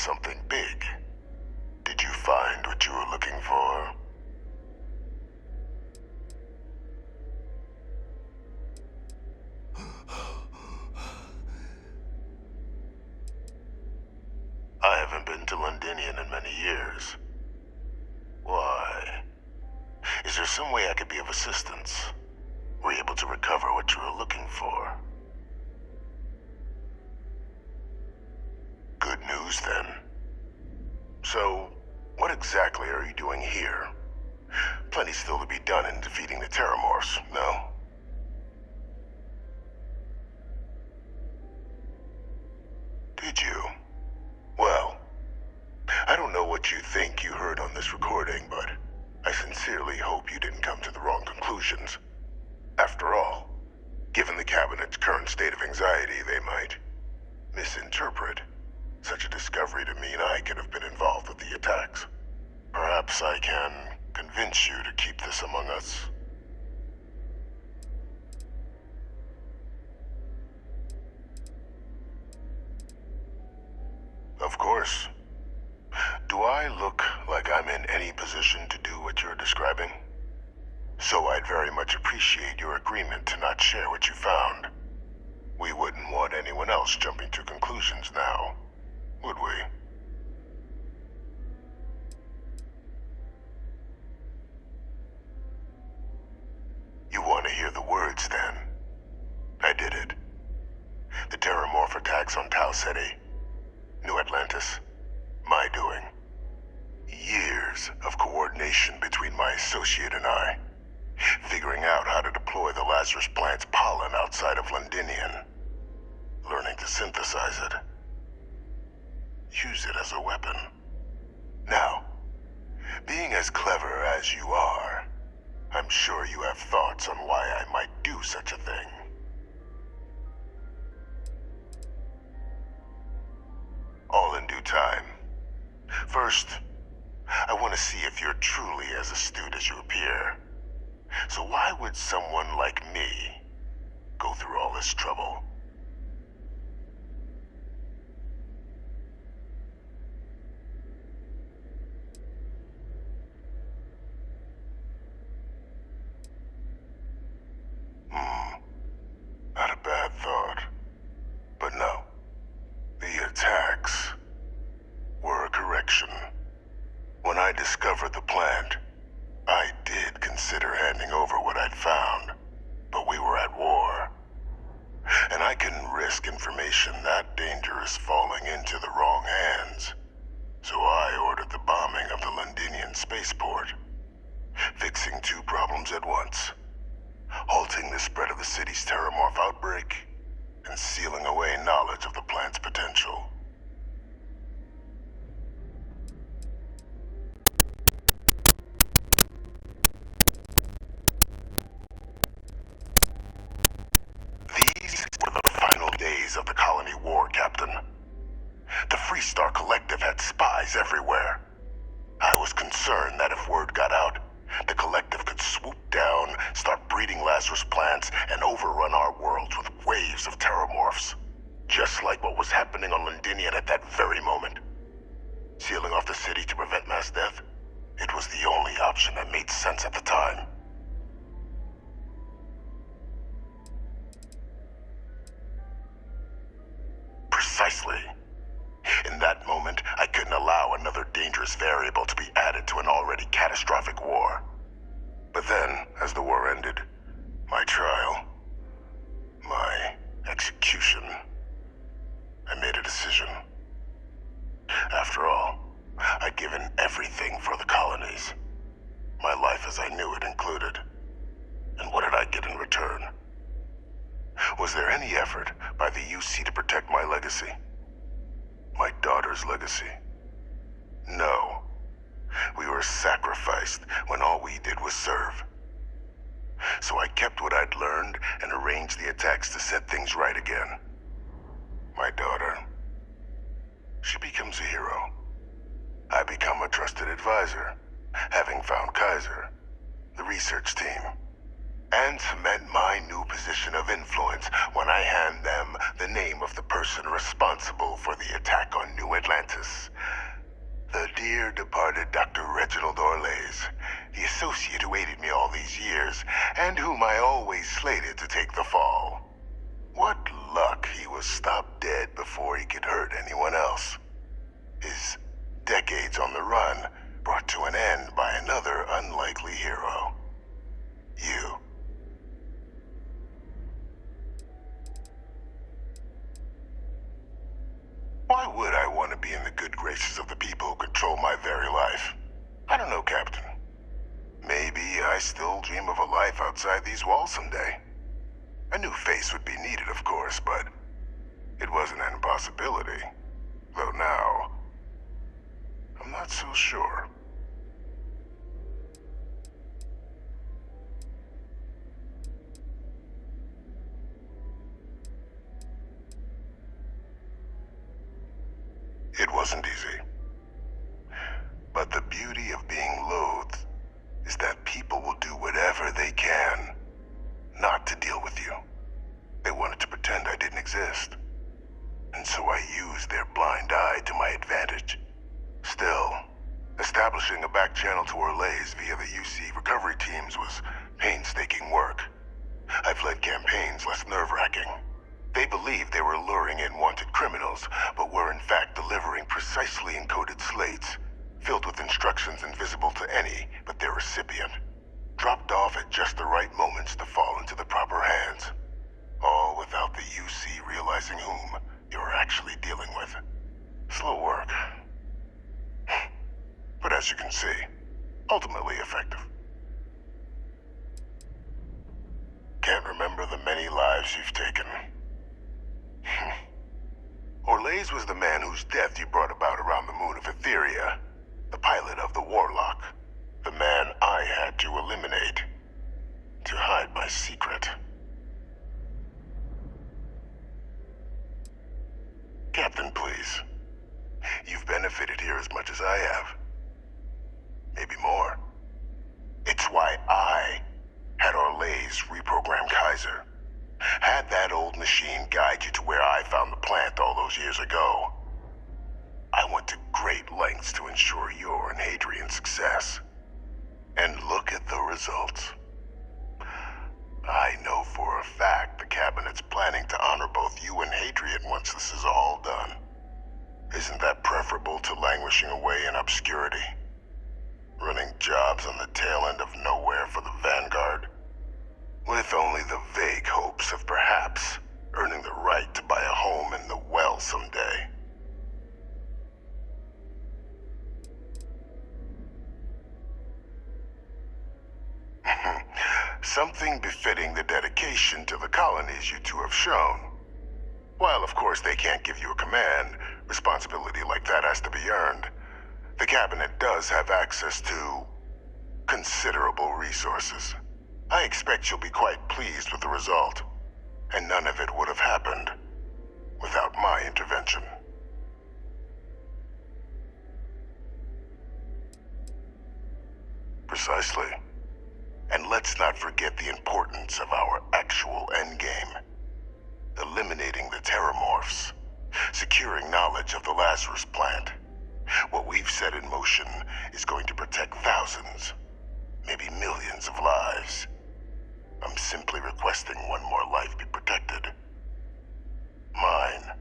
something big. Did you find what you were looking for? I haven't been to Londinian in many years. Why? Is there some way I could be of assistance? Were you able to recover what you were looking for? Good news, then. So, what exactly are you doing here? Plenty still to be done in defeating the Terramorphs, no? Did you? Well, I don't know what you think you heard on this recording, but I sincerely hope you didn't come to the wrong conclusions. After all, given the Cabinet's current state of anxiety, they might misinterpret such a discovery to mean I could have been involved with the attacks. Perhaps I can convince you to keep this among us. Of course. Do I look like I'm in any position to do what you're describing? So I'd very much appreciate your agreement to not share what you found. We wouldn't want anyone else jumping to conclusions now, would we? You want to hear the words, then? I did it. The Terramorph attacks on Tau Ceti, New Atlantis, my doing. Years of coordination between my associate and I, figuring out how to deploy the Lazarus plant's pollen outside of Londinian, learning to synthesize it, use it as a weapon. Now, being as clever as you are, I'm sure you have thoughts on why I might do such a thing. All in due time. First, I want to see if you're truly as astute as you appear. So why would someone like me go through all this trouble? Not a bad thought. But no. The attacks were a correction. When I discovered the plant, I did consider handing over what I'd found, but we were at war. And I couldn't risk information that dangerous falling into the wrong hands. So I ordered the bombing of the Londinian spaceport, fixing two problems at once. Halting the spread of the city's Terramorph outbreak, and sealing away knowledge of the plant's potential. These were the final days of the colony war, Captain. The Freestar Collective had spies everywhere. I was concerned that if word got out, the Collective could swoop down, start breeding Lazarus plants, and overrun our worlds with waves of Terramorphs. Just like what was happening on Londinian at that very moment. Sealing off the city to prevent mass death, it was the only option that made sense at the time. Precisely. In that moment, I couldn't allow another dangerous variable to be added to an already catastrophic war. But then, as the war ended, my trial, my execution, I made a decision. After all, I'd given everything for the colonies. My life as I knew it included. And what did I get in return? Was there any effort by the UC to protect my legacy? My daughter's legacy? No. We were sacrificed when all we did was serve. So I kept what I'd learned and arranged the attacks to set things right again. My daughter, she becomes a hero. I become a trusted advisor, having found Kaiser, the research team, and cement my new position of influence when I hand them the name of the person responsible for the attack on New Atlantis departed Dr. Reginald Orlays, the associate who aided me all these years, and whom I always slated to take the fall. What luck he was stopped dead before he could hurt anyone else. His decades on the run brought to an end by another unlikely hero. You. Why would I want to be in the good graces of the people who control my very life? I don't know, Captain. Maybe I still dream of a life outside these walls someday. A new face would be needed, of course, but it wasn't an impossibility. Though now, I'm not so sure. It wasn't easy. But the beauty of being loathed is that people will do whatever they can not to deal with you. They wanted to pretend I didn't exist. And so I used their blind eye to my advantage. Still, establishing a back channel to Orlays via the UC recovery teams was painstaking work. I've led campaigns less nerve-wracking. They believed they were luring in wanted criminals, but were in fact delivering precisely encoded slates, filled with instructions invisible to any but their recipient, dropped off at just the right moments to fall into the proper hands. All without the UC realizing whom you were actually dealing with. Slow work. But as you can see, ultimately effective. Can't remember the many lives you've taken. Orlays was the man whose death you brought about around the moon of Etheria, the pilot of the Warlock, the man I had to eliminate, to hide my secret. Captain, please. You've benefited here as much as I have. Maybe more. It's why I had Orlays reprogram Kaiser. Had that old machine guide you to where I found the plant all those years ago. I went to great lengths to ensure your and Hadrian's success. And look at the results. I know for a fact the Cabinet's planning to honor both you and Hadrian once this is all done. Isn't that preferable to languishing away in obscurity? Running jobs on the tail end of nowhere for the Vanguard? With only the vague hopes of perhaps earning the right to buy a home in the well someday. Something befitting the dedication to the colonies you two have shown. While of course they can't give you a command, responsibility like that has to be earned. The Cabinet does have access to considerable resources. I expect you'll be quite pleased with the result, and none of it would have happened without my intervention. Precisely. And let's not forget the importance of our actual endgame. Eliminating the Terramorphs, securing knowledge of the Lazarus plant. What we've set in motion is going to protect thousands, maybe millions of lives. I'm simply requesting one more life be protected. Mine.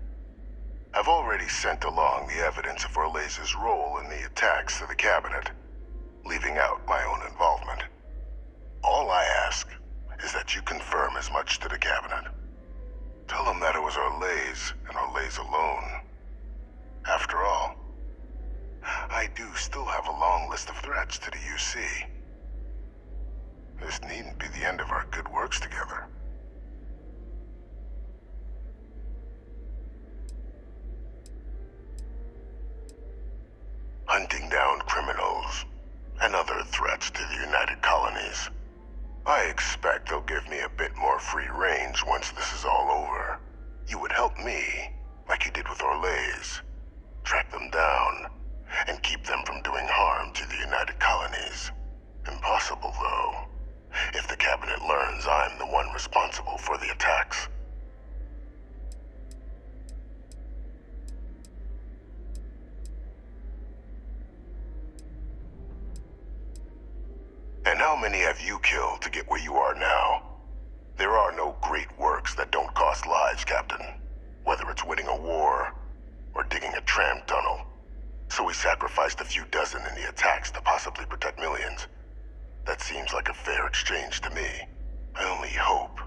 I've already sent along the evidence of Orlays' role in the attacks to the Cabinet, leaving out my own involvement. All I ask is that you confirm as much to the Cabinet. Tell them that it was Orlays and Orlays alone. After all, I do still have a long list of threats to the UC. This needn't be the end of our good works together. Hunting down criminals and other threats to the United Colonies. I expect they'll give me a bit more free range once this is all over. You would help me, like you did with Orlays. Track them down, and keep them from doing harm to the United Colonies. Impossible, though, if the Cabinet learns I'm the one responsible for the attacks. How many have you killed to get where you are now? There are no great works that don't cost lives, Captain. Whether it's winning a war, or digging a tram tunnel. So we sacrificed a few dozen in the attacks to possibly protect millions. That seems like a fair exchange to me. I only hope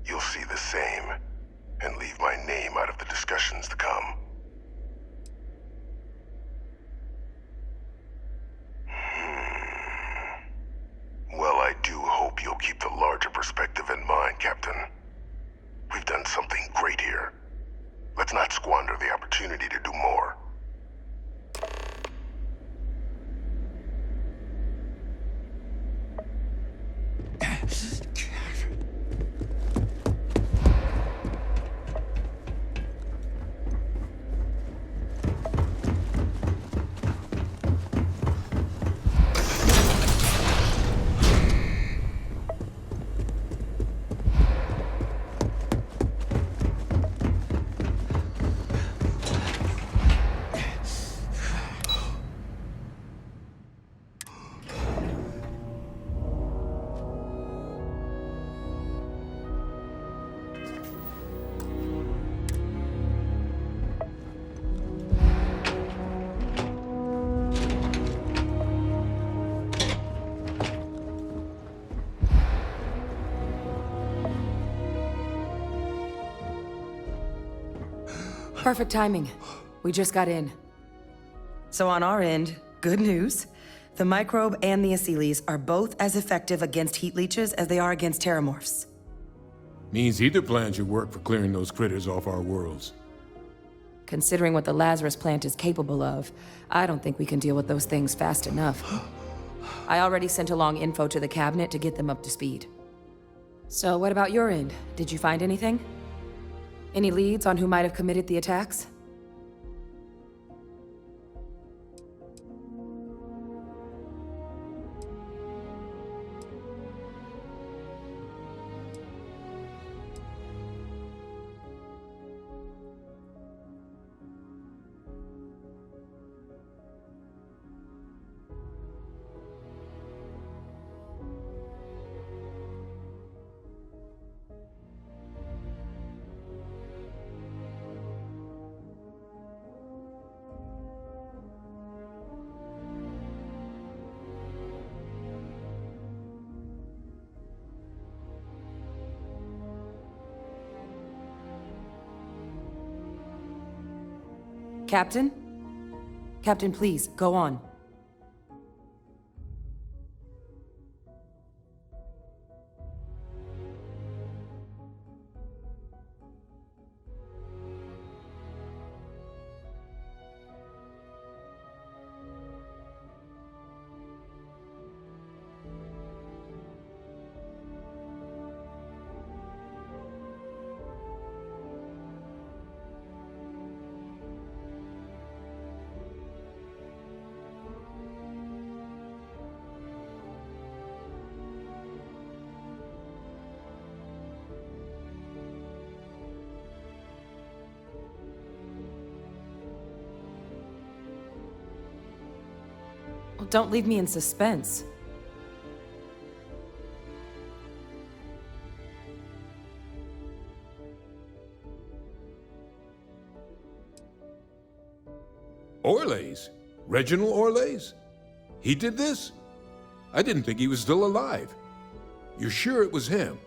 you'll see the same, and leave my name out of the discussions to come. Well, I do hope you'll keep the larger perspective in mind, Captain. We've done something great here. Let's not squander the opportunity to do more. Perfect timing. We just got in. So on our end, good news. The microbe and the Asylees are both as effective against heat leeches as they are against terramorphs. Means either plan should work for clearing those critters off our worlds. Considering what the Lazarus plant is capable of, I don't think we can deal with those things fast enough. I already sent along info to the cabinet to get them up to speed. So what about your end? Did you find anything? Any leads on who might have committed the attacks? Captain? Captain, please, go on. Well, don't leave me in suspense. Orlays? Reginald Orlays? He did this? I didn't think he was still alive. You're sure it was him?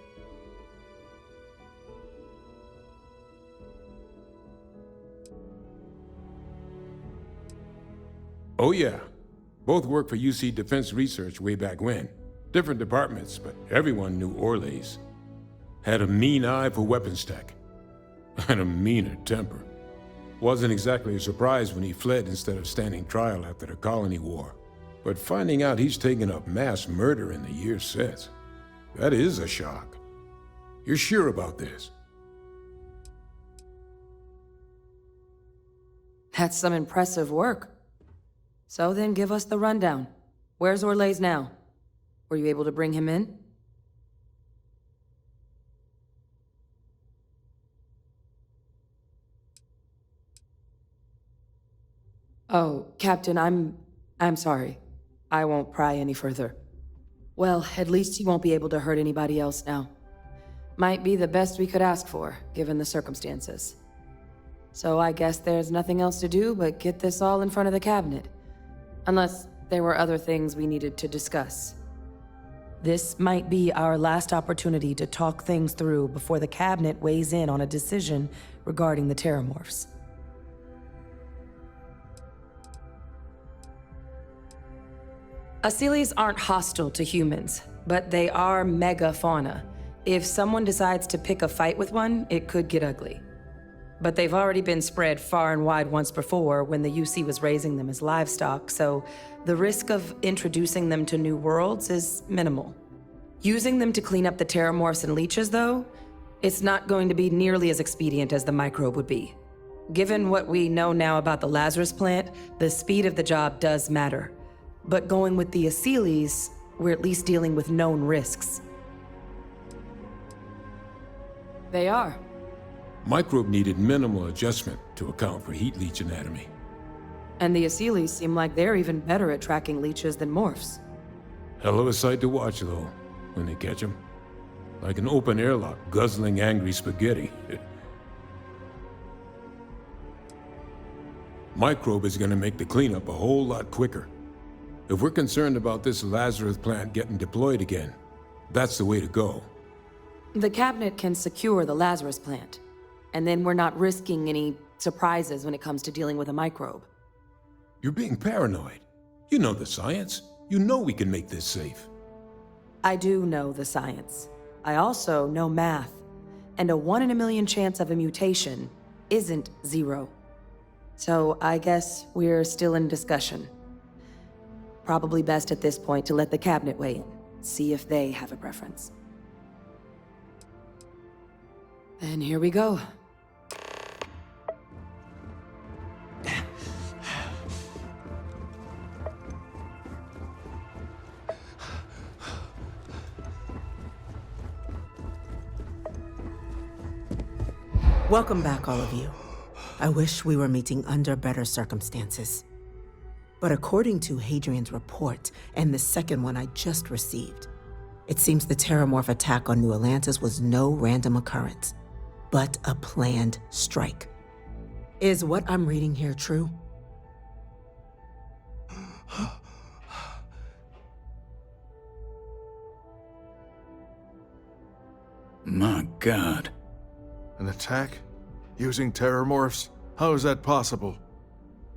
Oh yeah. Both worked for UC Defense Research way back when. Different departments, but everyone knew Orlays. Had a mean eye for weapons tech. And a meaner temper. Wasn't exactly a surprise when he fled instead of standing trial after the Colony War. But finding out he's taken up mass murder in the years since, that is a shock. You're sure about this? That's some impressive work. So then give us the rundown. Where's Orlays now? Were you able to bring him in? Oh, Captain, I'm sorry. I won't pry any further. Well, at least he won't be able to hurt anybody else now. Might be the best we could ask for, given the circumstances. So I guess there's nothing else to do but get this all in front of the cabinet. Unless there were other things we needed to discuss. This might be our last opportunity to talk things through before the cabinet weighs in on a decision regarding the Terramorphs. Asylees aren't hostile to humans, but they are megafauna. If someone decides to pick a fight with one, it could get ugly. But they've already been spread far and wide once before when the UC was raising them as livestock, so the risk of introducing them to new worlds is minimal. Using them to clean up the Terramorphs and leeches, though, it's not going to be nearly as expedient as the microbe would be. Given what we know now about the Lazarus plant, the speed of the job does matter. But going with the Asylees, we're at least dealing with known risks. They are. Microbe needed minimal adjustment to account for heat leech anatomy. And the Asylees seem like they're even better at tracking leeches than morphs. Hell of a sight to watch, though, when they catch them. Like an open airlock guzzling angry spaghetti. Microbe is gonna make the cleanup a whole lot quicker. If we're concerned about this Lazarus plant getting deployed again, that's the way to go. The cabinet can secure the Lazarus plant, and then we're not risking any surprises when it comes to dealing with a microbe. You're being paranoid. You know the science. You know we can make this safe. I do know the science. I also know math, and a 1 in a million chance of a mutation isn't 0. So I guess we're still in discussion. Probably best at this point to let the cabinet weigh in, see if they have a preference. Then here we go. Welcome back, all of you. I wish we were meeting under better circumstances. But according to Hadrian's report, and the second one I just received, it seems the Terramorph attack on New Atlantis was no random occurrence, but a planned strike. Is what I'm reading here true? My God. An attack? Using Terramorphs? How is that possible?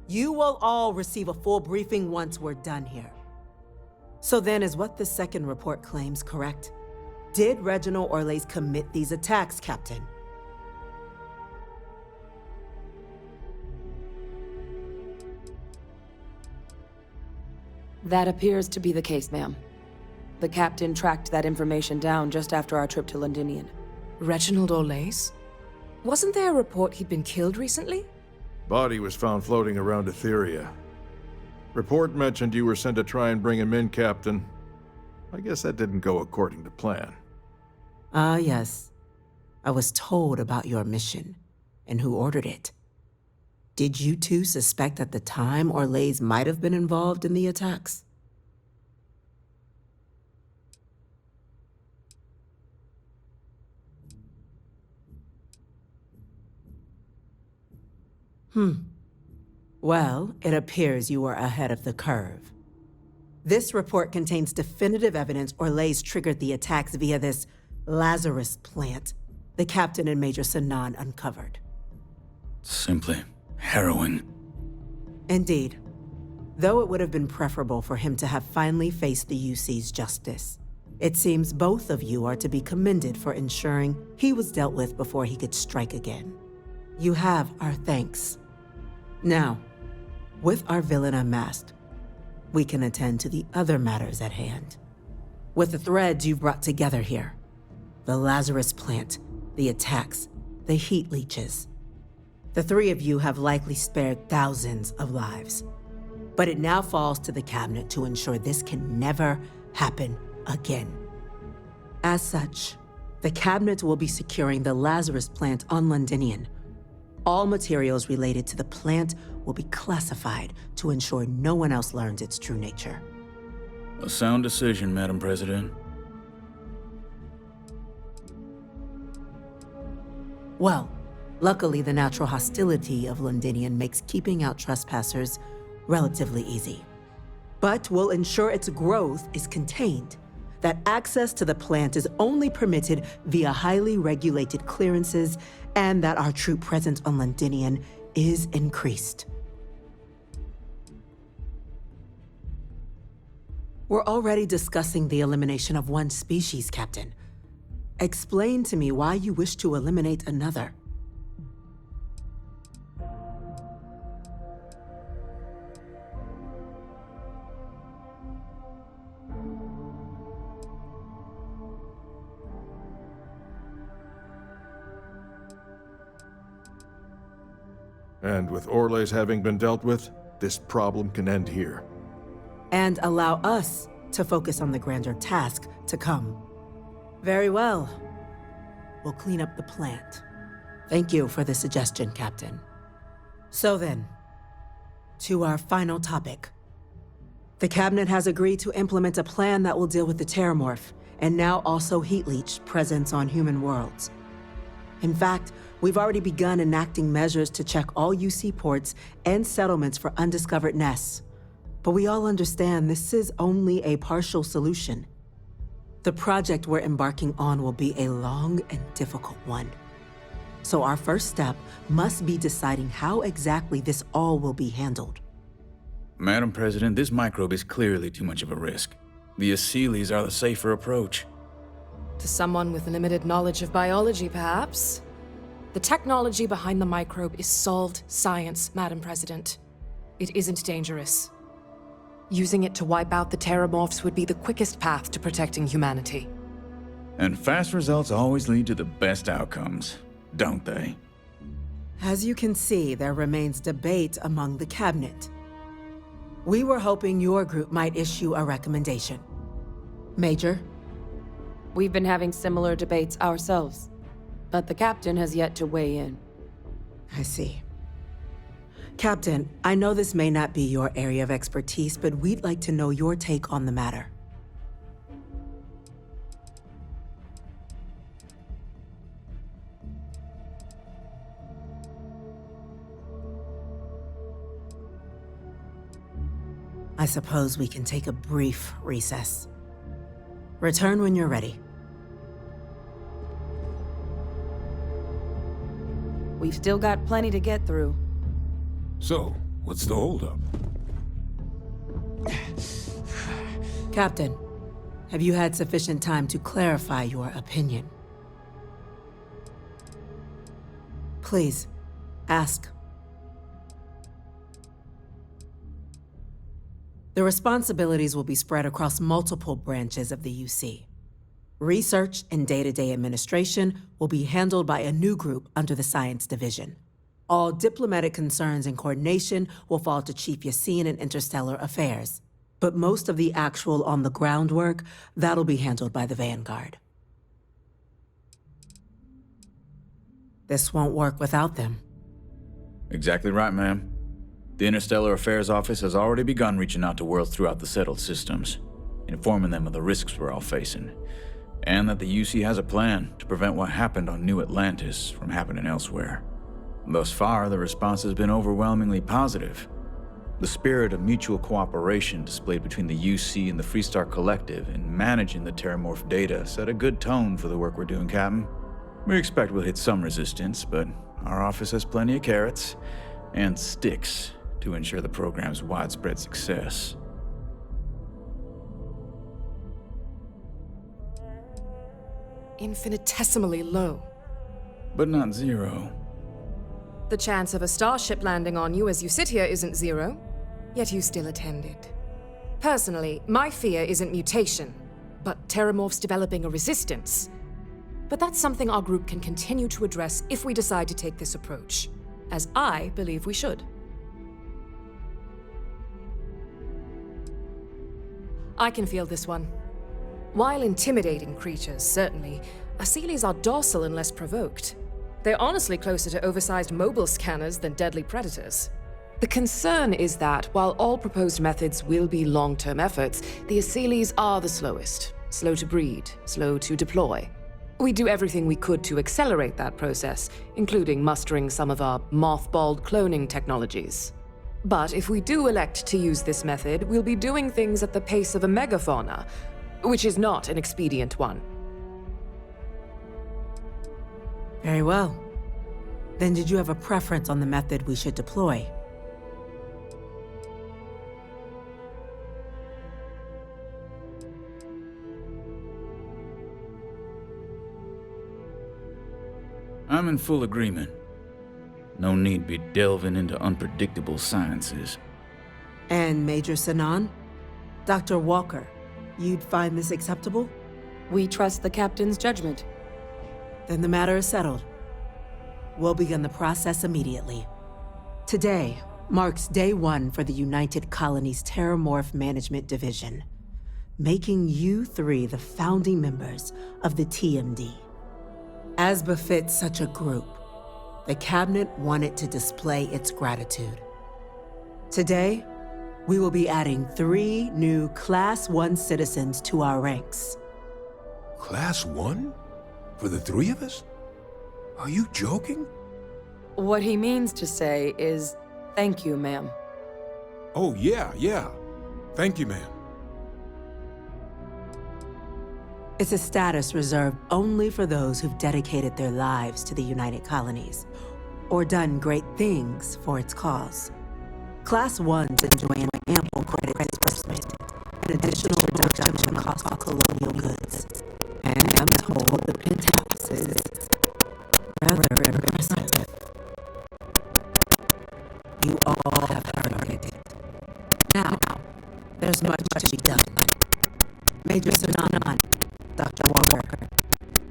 You will all receive a full briefing once we're done here. So then, is what the second report claims correct? Did Reginald Orles commit these attacks, Captain? That appears to be the case, ma'am. The captain tracked that information down just after our trip to Londinian. Reginald Orles? Wasn't there a report he'd been killed recently? Body was found floating around Etheria. Report mentioned you were sent to try and bring him in, Captain. I guess that didn't go according to plan. Ah, yes. I was told about your mission and who ordered it. Did you two suspect at the time Orles might have been involved in the attacks? Well, it appears you were ahead of the curve. This report contains definitive evidence Orles triggered the attacks via this Lazarus plant the captain and Major Sanan uncovered. Simply harrowing. Indeed. Though it would have been preferable for him to have finally faced the UC's justice, it seems both of you are to be commended for ensuring he was dealt with before he could strike again. You have our thanks. Now, with our villain unmasked, we can attend to the other matters at hand. With the threads you've brought together here, the Lazarus plant, the attacks, the heat leeches, the three of you have likely spared thousands of lives. But it now falls to the cabinet to ensure this can never happen again. As such, the cabinet will be securing the Lazarus plant on Londinian. All materials related to the plant will be classified to ensure no one else learns its true nature. A sound decision, Madam President. Well, luckily the natural hostility of Londinian makes keeping out trespassers relatively easy. But we'll ensure its growth is contained, that access to the plant is only permitted via highly regulated clearances, and that our troop presence on Londinian is increased. We're already discussing the elimination of one species, Captain. Explain to me why you wish to eliminate another. And with Orles having been dealt with, this problem can end here. And allow us to focus on the grander task to come. Very well. We'll clean up the plant. Thank you for the suggestion, Captain. So then, to our final topic. The Cabinet has agreed to implement a plan that will deal with the Terramorph, and now also Heat Leech presence on human worlds. In fact, we've already begun enacting measures to check all UC ports and settlements for undiscovered nests. But we all understand this is only a partial solution. The project we're embarking on will be a long and difficult one. So our first step must be deciding how exactly this all will be handled. Madam President, this microbe is clearly too much of a risk. The Aseles are the safer approach. To someone with limited knowledge of biology, perhaps? The technology behind the microbe is solved science, Madam President. It isn't dangerous. Using it to wipe out the Terramorphs would be the quickest path to protecting humanity. And fast results always lead to the best outcomes, don't they? As you can see, there remains debate among the Cabinet. We were hoping your group might issue a recommendation. Major? We've been having similar debates ourselves, but the captain has yet to weigh in. I see. Captain, I know this may not be your area of expertise, but we'd like to know your take on the matter. I suppose we can take a brief recess. Return when you're ready. We've still got plenty to get through. So, what's the holdup? Captain, have you had sufficient time to clarify your opinion? Please, ask. The responsibilities will be spread across multiple branches of the UC. Research and day-to-day administration will be handled by a new group under the Science Division. All diplomatic concerns and coordination will fall to Chief Yassine and Interstellar Affairs. But most of the actual on-the-ground work, that'll be handled by the Vanguard. This won't work without them. Exactly right, ma'am. The Interstellar Affairs Office has already begun reaching out to worlds throughout the settled systems, informing them of the risks we're all facing, and that the UC has a plan to prevent what happened on New Atlantis from happening elsewhere. Thus far, the response has been overwhelmingly positive. The spirit of mutual cooperation displayed between the UC and the Freestar Collective in managing the Terramorph data set a good tone for the work we're doing, Captain. We expect we'll hit some resistance, but our office has plenty of carrots and sticks to ensure the program's widespread success. Infinitesimally low. But not zero. The chance of a starship landing on you as you sit here isn't zero, yet you still attended. Personally, my fear isn't mutation, but Terramorphs developing a resistance. But that's something our group can continue to address if we decide to take this approach, as I believe we should. I can feel this one. While intimidating creatures, certainly, Aseles are docile and less provoked. They're honestly closer to oversized mobile scanners than deadly predators. The concern is that, while all proposed methods will be long-term efforts, the Asilies are the slowest. Slow to breed, slow to deploy. We do everything we could to accelerate that process, including mustering some of our mothballed cloning technologies. But if we do elect to use this method, we'll be doing things at the pace of a megafauna, which is not an expedient one. Very well. Then did you have a preference on the method we should deploy? I'm in full agreement. No need be delving into unpredictable sciences. And Major Sanan? Dr. Walker, you'd find this acceptable? We trust the captain's judgment. Then the matter is settled. We'll begin the process immediately. Today marks day one for the United Colonies Terramorph Management Division, making you three the founding members of the TMD. As befits such a group, the Cabinet wanted to display its gratitude. Today, we will be adding 3 new Class 1 citizens to our ranks. Class 1? For the 3 of us? Are you joking? What he means to say is, thank you, ma'am. Oh, yeah. Thank you, ma'am. It's a status reserved only for those who've dedicated their lives to the United Colonies, or done great things for its cause. Class 1s enjoy an ample credit disbursement, an additional reduction in the cost of colonial goods, and I'm told the penthouse is rather impressive. You all have heard it. Now, there's much to be done. Major Sanan, Dr. Walker,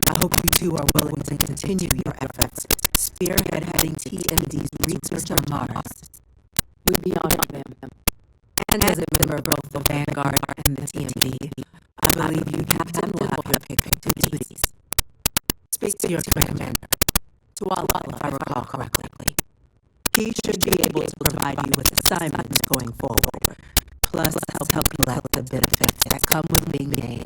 I hope you two are willing to continue your efforts spearheading TMD's research on Mars. We'd be honored, ma'am. And as a member of both the Vanguard and the TMD, I believe you, Captain, will have your pick of duties. Speak to your commander, Tuala, if I recall correctly. He should be able to provide you with assignments going forward, plus help you collect the benefits that come with being named